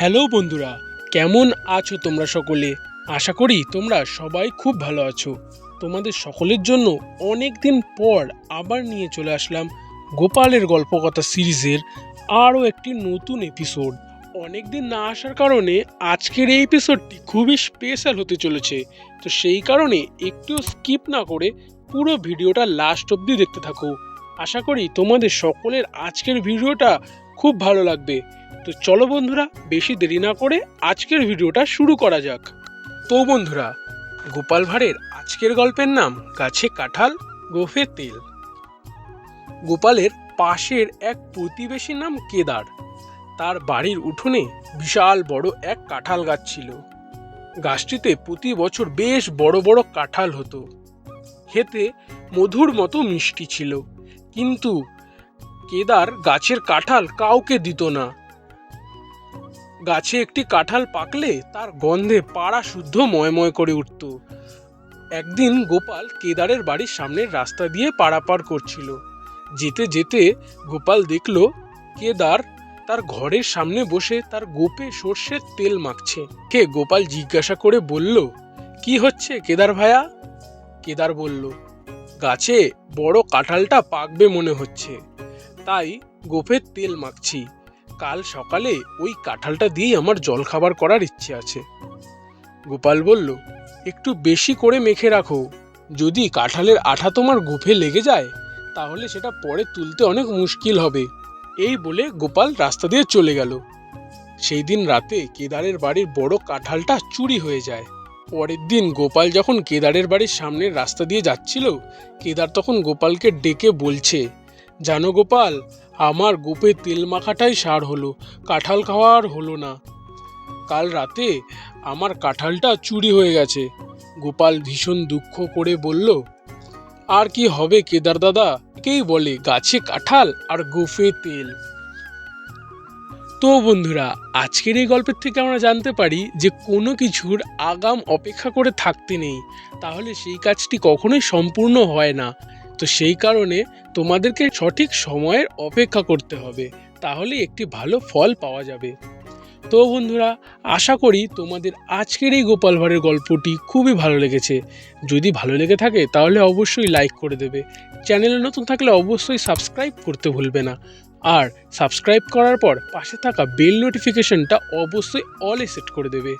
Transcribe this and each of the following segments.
Hello বন্ধুরা, কেমন আছো তোমরা সকলে? আশা করি তোমরা সবাই খুব ভালো আছো। তোমাদের সকলের জন্য অনেক দিন পর আবার নিয়ে চলে আসলাম গোপালের গল্পকথা সিরিজের আরও একটি নতুন এপিসোড। অনেক দিন না আসার কারণে আজকের এই এপিসোডটি খুবই স্পেশাল হতে চলেছে। তো সেই কারণে একটু স্কিপ না করে পুরো ভিডিওটা লাস্ট অবধি দেখতে থাকো। আশা করি তোমাদের সকলের আজকের ভিডিওটা খুব ভালো লাগবে। তো চলো বন্ধুরা, বেশি দেরি না করে আজকের ভিডিওটা শুরু করা যাক। তো বন্ধুরা, গোপাল ভাঁড়ের আজকের গল্পের নাম গাছে কাঁঠাল গোফে তেল। গোপালের পাশের এক প্রতিবেশীর নাম কেদার। তার বাড়ির উঠোনে বিশাল বড় এক কাঁঠাল গাছ ছিল। গাছটিতে প্রতি বছর বেশ বড় বড় কাঁঠাল হতো। খেতে মধুর মতো মিষ্টি ছিল, কিন্তু কেদার গাছের কাঁঠাল কাউকে দিত না। গাছে একটি কাঁঠাল পাকলে তার গন্ধে পাড়া শুদ্ধ ময়ময় করে উঠত। একদিন গোপাল কেদারের বাড়ির সামনের রাস্তা দিয়ে পারাপার করছিল। যেতে যেতে গোপাল দেখল কেদার তার ঘরের সামনে বসে তার গোপে সর্ষের তেল মাখছে। গোপাল জিজ্ঞাসা করে বলল, কি হচ্ছে কেদার ভায়া? কেদার বলল, গাছে বড় কাঁঠালটা পাকবে মনে হচ্ছে, তাই গোপের তেল মাখছি। কাল সকালে ওই কাঁঠালটা দিয়েই আমার জলখাবার করার ইচ্ছে আছে। গোপাল বলল, একটু বেশি করে মেখে রাখো, যদি কাঁঠালের আঠা তোমার গোফে লেগে যায় তাহলে সেটা পরে তুলতে অনেক মুশকিল হবে। এই বলে গোপাল রাস্তা দিয়ে চলে গেল। সেই দিন রাতে কেদারের বাড়ির বড় কাঁঠালটা চুরি হয়ে যায়। পরের দিন গোপাল যখন কেদারের বাড়ির সামনের রাস্তা দিয়ে যাচ্ছিল, কেদার তখন গোপালকে ডেকে বলছে, জানো গোপাল, আমার গোপে তেল মাখাটাই সার হলো, কাঁঠাল খাওয়া আর হলো না। কাল রাতে আমার কাঁঠালটা চুরি হয়ে গেছে। গোপাল ভীষণ দুঃখ করে বলল, আর কি হবে কেদার দাদা, একেই বলে গাছে কাঁঠাল আর গোফে তেল। তো বন্ধুরা, আজকের এই গল্পের থেকে আমরা জানতে পারি যে কোনো কিছুর আগাম অপেক্ষা করে থাকতে নেই, তাহলে সেই কাজটি কখনোই সম্পূর্ণ হয় না। তো সেই কারণে তোমাদেরকে সঠিক সময়ের অপেক্ষা করতে হবে, তাহলে একটি ভালো ফল পাওয়া যাবে। তো বন্ধুরা, আশা করি তোমাদের আজকের এই গোপাল ভাঁড়ের গল্পটি খুবই ভালো লেগেছে। যদি ভালো লেগে থাকে তাহলে অবশ্যই লাইক করে দেবে। চ্যানেলে নতুন থাকলে অবশ্যই সাবস্ক্রাইব করতে ভুলবে না। আর সাবস্ক্রাইব করার পর পাশে থাকা বেল নোটিফিকেশনটা অবশ্যই অলে সেট করে দেবে,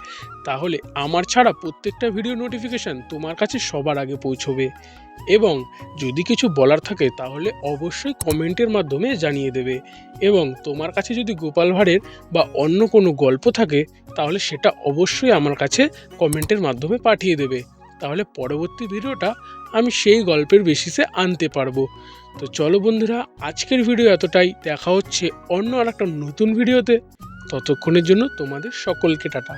তাহলে আমার ছাড়া প্রত্যেকটা ভিডিও নোটিফিকেশন তোমার কাছে সবার আগে পৌঁছবে। এবং যদি কিছু বলার থাকে তাহলে অবশ্যই কমেন্টের মাধ্যমে জানিয়ে দেবে। এবং তোমার কাছে যদি গোপাল ভাঁড়ের বা অন্য কোনো গল্প থাকে তাহলে সেটা অবশ্যই আমার কাছে কমেন্টের মাধ্যমে পাঠিয়ে দেবে, তাহলে পরবর্তী ভিডিওটা আমি সেই গল্পের বেসিসে আনতে পারবো। তো চলো বন্ধুরা, আজকের ভিডিও এতটাই। দেখা হচ্ছে অন্য আর একটা নতুন ভিডিওতে। ততক্ষণের জন্য তোমাদের সকলকে টাটা।